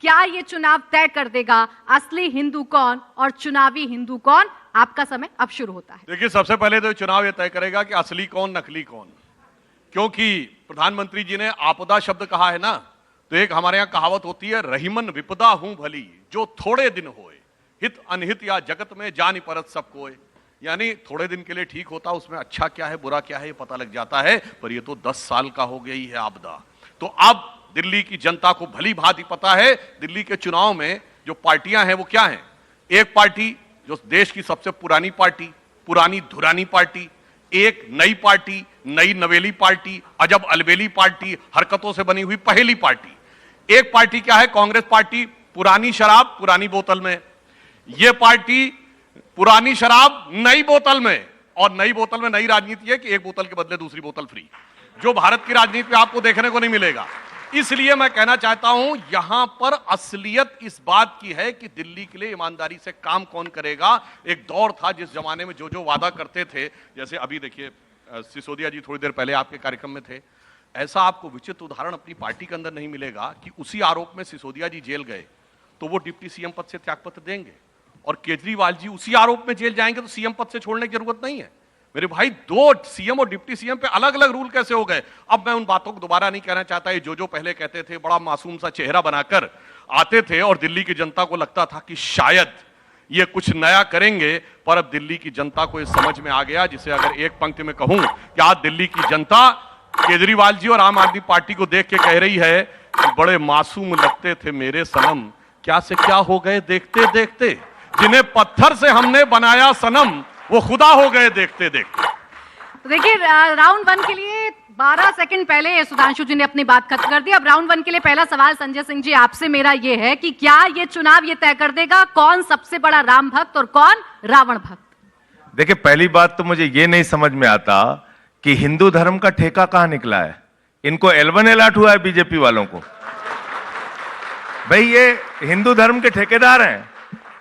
क्या ये चुनाव तय कर देगा असली हिंदू कौन और चुनावी हिंदू कौन? आपका समय अब शुरू होता है। देखिए, सबसे पहले तो चुनाव ये तय करेगा कि असली कौन नकली कौन, क्योंकि प्रधानमंत्री जी ने आपदा शब्द कहा है ना, तो एक हमारे यहाँ कहावत होती है, रहीमन विपदा हूं भली जो थोड़े दिन होए, हित अनहित या जगत में जानि परत सब कोय। यानी थोड़े दिन के लिए ठीक होता, उसमें अच्छा क्या है बुरा क्या है ये पता लग जाता है, पर ये तो 10 साल का हो गई है आपदा। तो अब दिल्ली की जनता को भली भांति पता है दिल्ली के चुनाव में जो पार्टियां हैं वो क्या हैं। एक पार्टी जो देश की सबसे पुरानी पार्टी, पुरानी धुरानी पार्टी, एक नई पार्टी, नई नवेली पार्टी, अजब अलबेली पार्टी, हरकतों से बनी हुई पहली पार्टी। एक पार्टी क्या है, कांग्रेस पार्टी, पुरानी शराब पुरानी बोतल में। यह पार्टी पुरानी शराब नई बोतल में, और नई बोतल में नई राजनीति है कि एक बोतल के बदले दूसरी बोतल फ्री, जो भारत की राजनीति में आपको देखने को नहीं मिलेगा। इसलिए मैं कहना चाहता हूं, यहां पर असलियत इस बात की है कि दिल्ली के लिए ईमानदारी से काम कौन करेगा। एक दौर था जिस जमाने में जो जो वादा करते थे, जैसे अभी देखिए सिसोदिया जी थोड़ी देर पहले आपके कार्यक्रम में थे, ऐसा आपको विचित्र उदाहरण अपनी पार्टी के अंदर नहीं मिलेगा कि उसी आरोप में सिसोदिया जी जेल गए तो वो डिप्टी सीएम पद से त्यागपत्र देंगे, और केजरीवाल जी उसी आरोप में जेल जाएंगे तो सीएम पद से छोड़ने की जरूरत नहीं है। मेरे भाई, दो सीएम और डिप्टी सीएम पे अलग अलग रूल कैसे हो गए? अब मैं उन बातों को दोबारा नहीं कहना चाहता। ये जो पहले कहते थे, बड़ा मासूम सा चेहरा बनाकर आते थे और दिल्ली की जनता को लगता था कि शायद ये कुछ नया करेंगे, पर अब दिल्ली की जनता को ये समझ में आ गया, जिसे अगर एक पंक्ति में कहूं कि आज दिल्ली की जनता केजरीवाल जी और आम आदमी पार्टी को देख के कह रही है कि बड़े मासूम लगते थे मेरे सनम, क्या से क्या हो गए देखते देखते, जिन्हें पत्थर से हमने बनाया सनम वो खुदा हो गए देखते देखते। तो देखिए, राउंड 1 के लिए 12 सेकंड पहले सुधांशु जी ने अपनी बात खत्म कर दी। अब राउंड 1 के लिए पहला सवाल संजय सिंह जी आपसे मेरा ये है कि क्या ये चुनाव ये तय कर देगा कौन सबसे बड़ा राम भक्त और कौन रावण भक्त? देखिए, पहली बात तो मुझे ये नहीं समझ में आता कि हिंदू धर्म का ठेका कहां निकला है। इनको L1 अलर्ट हुआ है बीजेपी वालों को। भाई, ये हिंदू धर्म के ठेकेदार हैं।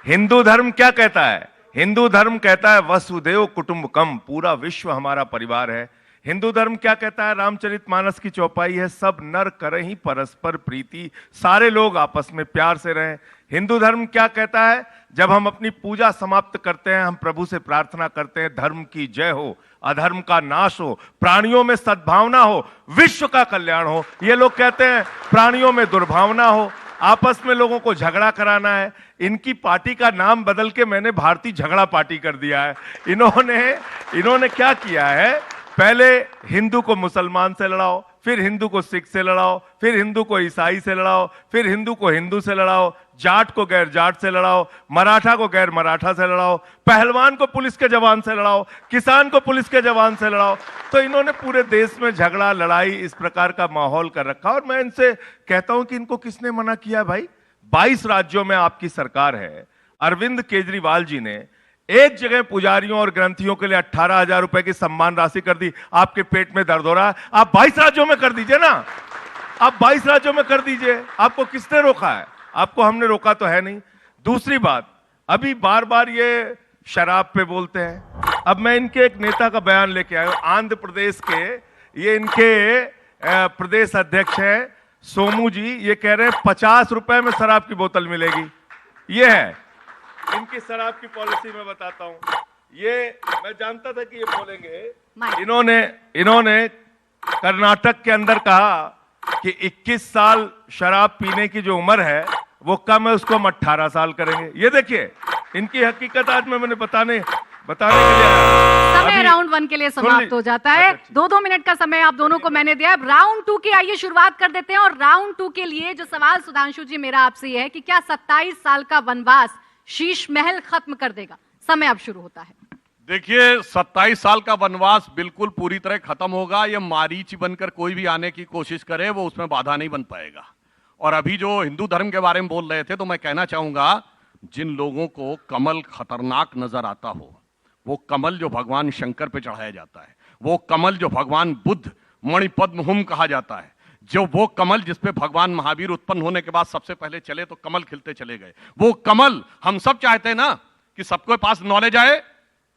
हिंदू धर्म क्या कहता है? हिंदू धर्म कहता है वसुदेव कुटुंबकम, पूरा विश्व हमारा परिवार है। हिंदू धर्म क्या कहता है? रामचरितमानस की चौपाई है, सब नर करहीं परस्पर प्रीति, सारे लोग आपस में प्यार से रहें। हिंदू धर्म क्या कहता है? जब हम अपनी पूजा समाप्त करते हैं, हम प्रभु से प्रार्थना करते हैं, धर्म की जय हो, अधर्म का नाश हो, प्राणियों में सद्भावना हो, विश्व का कल्याण हो। ये लोग कहते हैं प्राणियों में दुर्भावना हो, आपस में लोगों को झगड़ा कराना है। इनकी पार्टी का नाम बदल के मैंने भारतीय झगड़ा पार्टी कर दिया है। इन्होंने क्या किया है? पहले हिंदू को मुसलमान से लड़ाओ, फिर हिंदू को सिख से लड़ाओ, फिर हिंदू को ईसाई से लड़ाओ, फिर हिंदू को हिंदू से लड़ाओ, जाट को गैर जाट से लड़ाओ, मराठा को गैर मराठा से लड़ाओ, पहलवान को पुलिस के जवान से लड़ाओ, किसान को पुलिस के जवान से लड़ाओ। तो इन्होंने पूरे देश में झगड़ा लड़ाई इस प्रकार का माहौल कर रखा। और मैं इनसे कहता हूं कि इनको किसने मना किया भाई? 22 राज्यों में आपकी सरकार है। अरविंद केजरीवाल जी ने एक जगह पुजारियों और ग्रंथियों के लिए 18,000 रुपए की सम्मान राशि कर दी। आपके पेट में दर्द हो रहा है, आप 22 राज्यों में कर दीजिए ना। आप 22 राज्यों में कर दीजिए। आपको किसने रोका है? आपको हमने रोका तो है नहीं। दूसरी बात, अभी बार बार ये शराब पे बोलते हैं। अब मैं इनके एक नेता का बयान लेके आया हूं, आंध्र प्रदेश के, ये इनके प्रदेश अध्यक्ष हैं सोमू जी। ये कह रहे हैं 50 रुपए में शराब की बोतल मिलेगी। ये है इनकी शराब की पॉलिसी। मैं बताता हूं, ये मैं जानता था कि ये बोलेंगे। इन्होंने कर्नाटक के अंदर कहा कि 21 साल शराब पीने की जो उम्र है वो कम है, उसको हम 18 साल करेंगे। ये देखिए इनकी हकीकत आज मैंने बताने के लिए। समय राउंड 1 के लिए समाप्त हो जाता है। 2-2 मिनट का समय आप दोनों को मैंने दिया। राउंड 2 की आइए शुरुआत कर देते हैं। और राउंड 2 के लिए जो सवाल सुधांशु जी मेरा आपसे ये है कि क्या 27 साल का वनवास शीश महल खत्म कर देगा? समय अब शुरू होता है। देखिए, 27 साल का वनवास बिल्कुल पूरी तरह खत्म होगा। ये मारीच बनकर कोई भी आने की कोशिश करे वो उसमें बाधा नहीं बन पाएगा। और अभी जो हिंदू धर्म के बारे में बोल रहे थे, तो मैं कहना चाहूंगा, जिन लोगों को कमल खतरनाक नजर आता हो, वो कमल जो भगवान शंकर पे चढ़ाया जाता है, वो कमल जो भगवान बुद्ध मणिपद्म कहा जाता है, जो वो कमल जिसपे भगवान महावीर उत्पन्न होने के बाद सबसे पहले चले तो कमल खिलते चले गए, वो कमल हम सब चाहते हैं ना कि सबके पास नॉलेज आए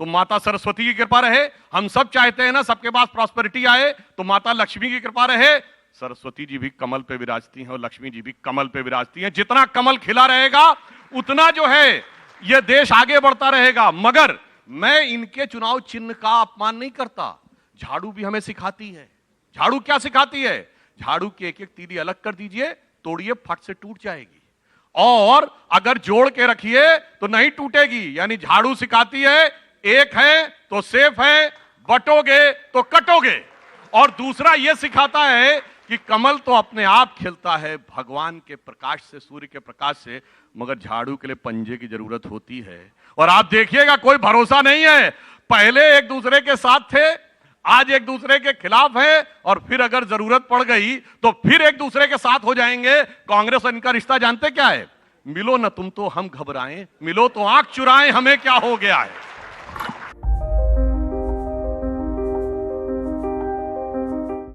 तो माता सरस्वती की कृपा रहे। हम सब चाहते हैं ना सबके पास प्रॉस्पेरिटी आए तो माता लक्ष्मी की कृपा रहे। सरस्वती जी भी कमल पे विराजती हैं और लक्ष्मी जी भी कमल पे विराजती हैं। जितना कमल खिला रहेगा उतना जो है ये देश आगे बढ़ता रहेगा। मगर मैं इनके चुनाव चिन्ह का अपमान नहीं करता। झाड़ू भी हमें सिखाती है। झाड़ू क्या सिखाती है? झाड़ू की एक एक तीली अलग कर दीजिए, तोड़िए, फट से टूट जाएगी, और अगर जोड़ के रखिए तो नहीं टूटेगी। यानी झाड़ू सिखाती है एक है तो सेफ है, बटोगे तो कटोगे। और दूसरा यह सिखाता है कि कमल तो अपने आप खिलता है भगवान के प्रकाश से, सूर्य के प्रकाश से, मगर झाड़ू के लिए पंजे की जरूरत होती है। और आप देखिएगा कोई भरोसा नहीं है। पहले एक दूसरे के साथ थे, आज एक दूसरे के खिलाफ है, और फिर अगर जरूरत पड़ गई तो फिर एक दूसरे के साथ हो जाएंगे। कांग्रेस और इनका रिश्ता जानते क्या है? मिलो न तुम तो हम घबराएं, मिलो तो आंख चुराएं, हमें क्या हो गया है।